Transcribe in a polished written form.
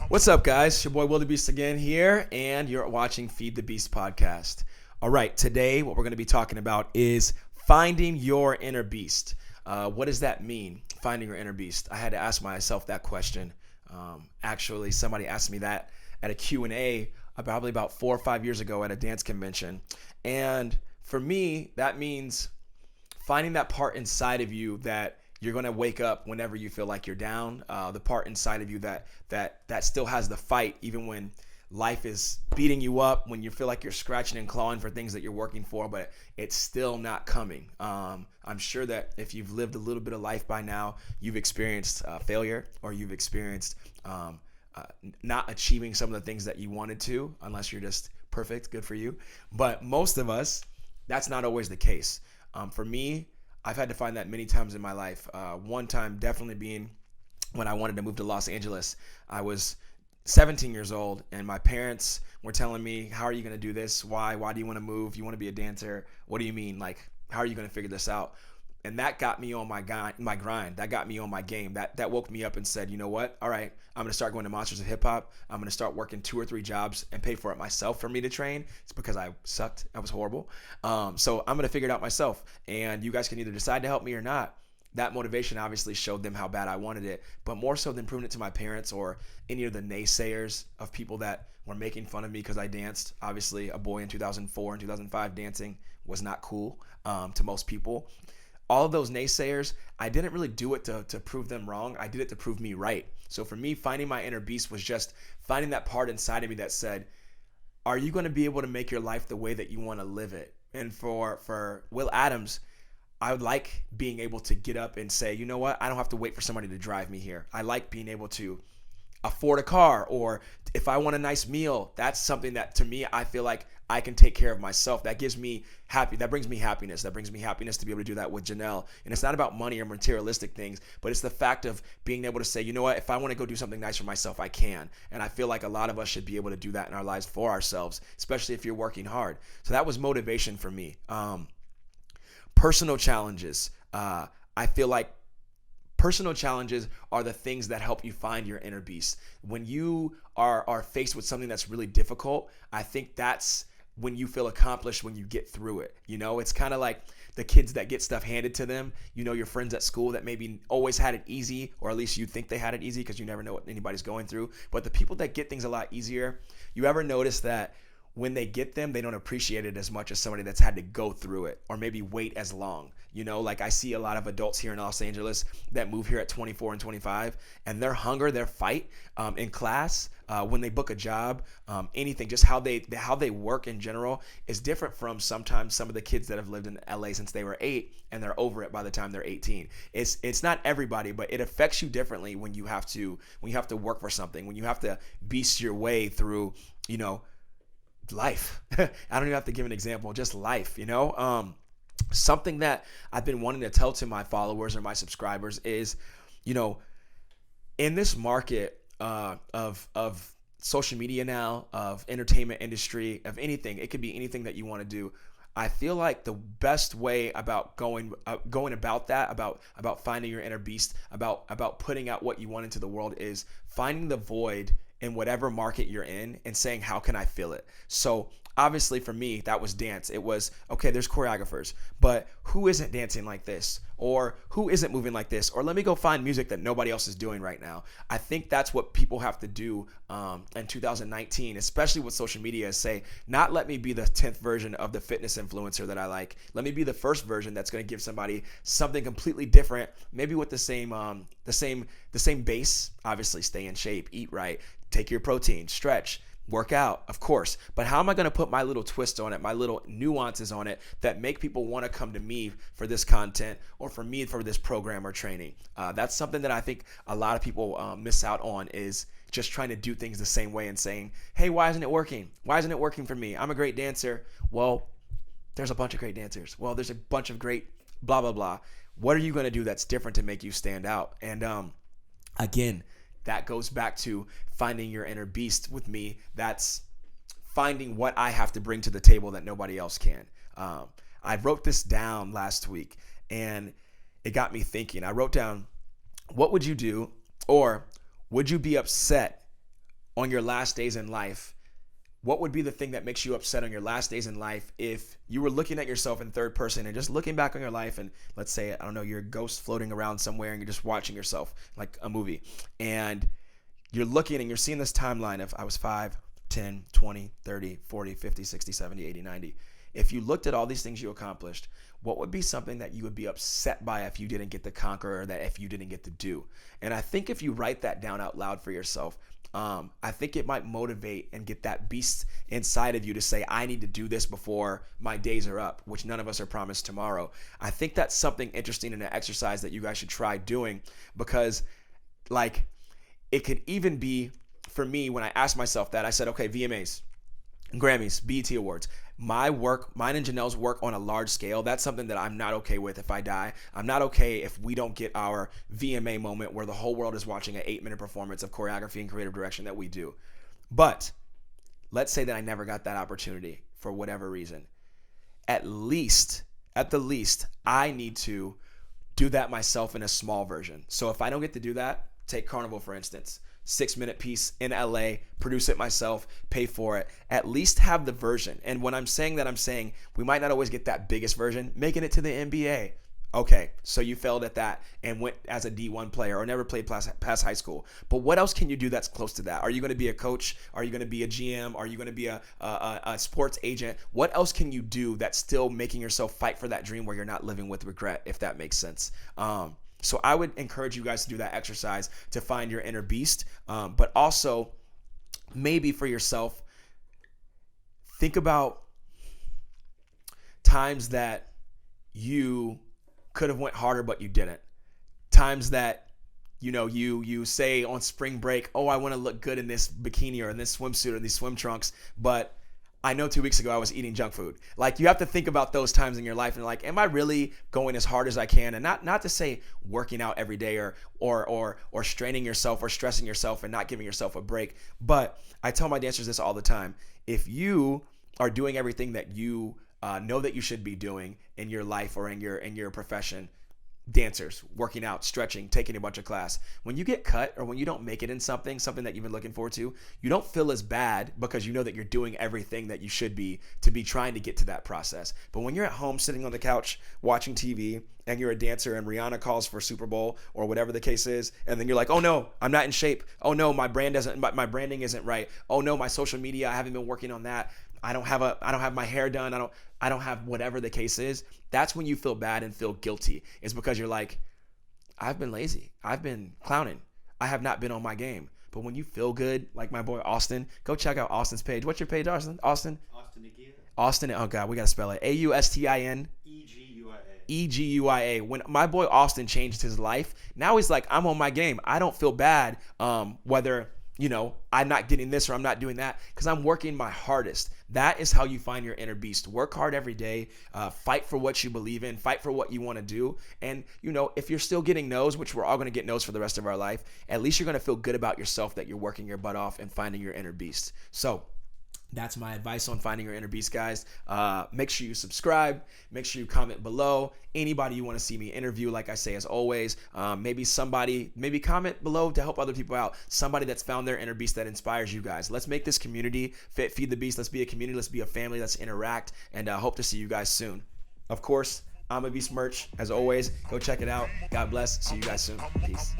What's up, guys? It's your boy Willie Beast again here, and you're watching Feed the Beast podcast. All right, today what we're going to be talking about is finding your inner beast. What does that mean, finding your inner beast? I had to ask myself that question. Actually, somebody asked me that at a Q&A probably about 4 or 5 years ago at a dance convention. And for me, that means finding that part inside of you that you're going to wake up whenever you feel like you're down, the part inside of you that still has the fight even when life is beating you up, when you feel like you're scratching and clawing for things that you're working for, but it's still not coming. I'm sure that if you've lived a little bit of life by now, you've experienced failure, or you've experienced not achieving some of the things that you wanted to, unless you're just perfect, good for you. But most of us, that's not always the case. For me, I've had to find that many times in my life. One time definitely being when I wanted to move to Los Angeles. I was 17 years old, and my parents were telling me, how are you going to do this? Why do you want to move? You want to be a dancer? What do you mean? Like, how are you going to figure this out? And that got me on my grind. That got me on my game. That woke me up and said, you know what? All right, I'm going to start going to Monsters of Hip Hop. I'm going to start working 2 or 3 jobs and pay for it myself for me to train. It's because I sucked. I was horrible. So I'm going to figure it out myself. And you guys can either decide to help me or not. That motivation obviously showed them how bad I wanted it, but more so than proving it to my parents or any of the naysayers of people that were making fun of me because I danced. Obviously, a boy in 2004 and 2005 dancing was not cool to most people. All of those naysayers, I didn't really do it to prove them wrong. I did it to prove me right. So for me, finding my inner beast was just finding that part inside of me that said, are you going to be able to make your life the way that you want to live it? And for Will Adams, I would like being able to get up and say, you know what? I don't have to wait for somebody to drive me here. I like being able to afford a car, or if I want a nice meal, that's something that to me, I feel like I can take care of myself. That gives me that brings me happiness. That brings me happiness to be able to do that with Janelle. And it's not about money or materialistic things, but it's the fact of being able to say, you know what, if I want to go do something nice for myself, I can. And I feel like a lot of us should be able to do that in our lives for ourselves, especially if you're working hard. So that was motivation for me. Personal challenges. I feel like personal challenges are the things that help you find your inner beast. When you are faced with something that's really difficult, I think that's when you feel accomplished, when you get through it. You know, it's kind of like the kids that get stuff handed to them. You know, your friends at school that maybe always had it easy, or at least you think they had it easy because you never know what anybody's going through. But the people that get things a lot easier, you ever notice that when they get them, they don't appreciate it as much as somebody that's had to go through it or maybe wait as long. You know, like I see a lot of adults here in Los Angeles that move here at 24 and 25, and their hunger, their fight in class, when they book a job, anything, just how they work in general is different from sometimes some of the kids that have lived in LA since they were 8 and they're over it by the time they're 18. It's not everybody, but it affects you differently when you have to work for something, when you have to beast your way through, you know, life. I don't even have to give an example, just life, you know? Something that I've been wanting to tell to my followers or my subscribers is, you know, in this market of social media now, of entertainment industry, of anything, it could be anything that you want to do. I feel like the best way about going about that, about finding your inner beast, about putting out what you want into the world is finding the void in whatever market you're in and saying, how can I fill it? So obviously for me, that was dance. It was, okay, there's choreographers, but who isn't dancing like this? Or who isn't moving like this? Or let me go find music that nobody else is doing right now. I think that's what people have to do in 2019, especially with social media, is say, not let me be the 10th version of the fitness influencer that I like. Let me be the first version that's going to give somebody something completely different, maybe with the same base. Obviously, stay in shape, eat right, take your protein, stretch, work out, of course. But how am I going to put my little twist on it, my little nuances on it that make people want to come to me for this content or for me for this program or training? That's something that I think a lot of people miss out on, is just trying to do things the same way and saying, hey, why isn't it working? Why isn't it working for me? I'm a great dancer. Well, there's a bunch of great dancers. Well, there's a bunch of great blah, blah, blah. What are you going to do that's different to make you stand out? And again, that goes back to finding your inner beast with me. That's finding what I have to bring to the table that nobody else can. I wrote this down last week, and it got me thinking. I wrote down, what would you do, or would you be upset on your last days in life? What would be the thing that makes you upset on your last days in life if you were looking at yourself in third person and just looking back on your life, and let's say, I don't know, you're a ghost floating around somewhere and you're just watching yourself like a movie, and you're looking and you're seeing this timeline of I was 5, 10, 20, 30, 40, 50, 60, 70, 80, 90. If you looked at all these things you accomplished, what would be something that you would be upset by if you didn't get to conquer, or that if you didn't get to do? And I think if you write that down out loud for yourself, I think it might motivate and get that beast inside of you to say, I need to do this before my days are up, which none of us are promised tomorrow. I think that's something interesting in an exercise that you guys should try doing, because like it could even be, for me, when I asked myself that, I said, okay, VMAs, Grammys, BET Awards, mine and Janelle's work on a large scale, that's something that I'm not okay with if I die. I'm not okay if we don't get our VMA moment where the whole world is watching an 8-minute performance of choreography and creative direction that we do. But let's say that I never got that opportunity for whatever reason. At the least, I need to do that myself in a small version. So if I don't get to do that, take Carnival, for instance. 6-minute piece in LA, produce it myself, pay for it, at least have the version. And when I'm saying that, I'm saying we might not always get that biggest version, making it to the NBA. Okay, so you failed at that and went as a D1 player or never played past high school. But what else can you do that's close to that? Are you going to be a coach? Are you going to be a GM? Are you going to be a sports agent? What else can you do that's still making yourself fight for that dream where you're not living with regret, if that makes sense? So I would encourage you guys to do that exercise to find your inner beast. But also, maybe for yourself, think about times that you could have went harder, but you didn't. Times that, you say on spring break, oh, I want to look good in this bikini or in this swimsuit or these swim trunks, but I know 2 weeks ago I was eating junk food. Like, you have to think about those times in your life and like, am I really going as hard as I can? And not to say working out every day or straining yourself or stressing yourself and not giving yourself a break. But I tell my dancers this all the time. If you are doing everything that you know that you should be doing in your life or in your profession, dancers, working out, stretching, taking a bunch of class, when you get cut or when you don't make it in something that you've been looking forward to, you don't feel as bad because you know that you're doing everything that you should be to be trying to get to that process. But when you're at home sitting on the couch watching TV and you're a dancer and Rihanna calls for Super Bowl or whatever the case is, and then you're like, oh no, I'm not in shape. Oh no, my branding isn't right. Oh no, my social media, I haven't been working on that. I don't have my hair done. I don't have whatever the case is. That's when you feel bad and feel guilty. It's because you're like, I've been lazy. I've been clowning. I have not been on my game. But when you feel good, like my boy Austin, go check out Austin's page. What's your page, Austin? Austin Eguia. Austin. Oh God, we gotta spell it. AUSTIN. EGUIA. When my boy Austin changed his life, now he's like, I'm on my game. I don't feel bad whether I'm not getting this or I'm not doing that, because I'm working my hardest. That is how you find your inner beast. Work hard every day. Fight for what you believe in. Fight for what you want to do. And, if you're still getting no's, which we're all going to get no's for the rest of our life, at least you're going to feel good about yourself that you're working your butt off and finding your inner beast. So that's my advice on finding your inner beast, guys. Make sure you subscribe. Make sure you comment below. Anybody you want to see me interview, like I say, as always, maybe comment below to help other people out. Somebody that's found their inner beast that inspires you guys. Let's make this community Feed the Beast. Let's be a community. Let's be a family. Let's interact. And hope to see you guys soon. Of course, I'm a Beast merch. As always, go check it out. God bless. See you guys soon. Peace.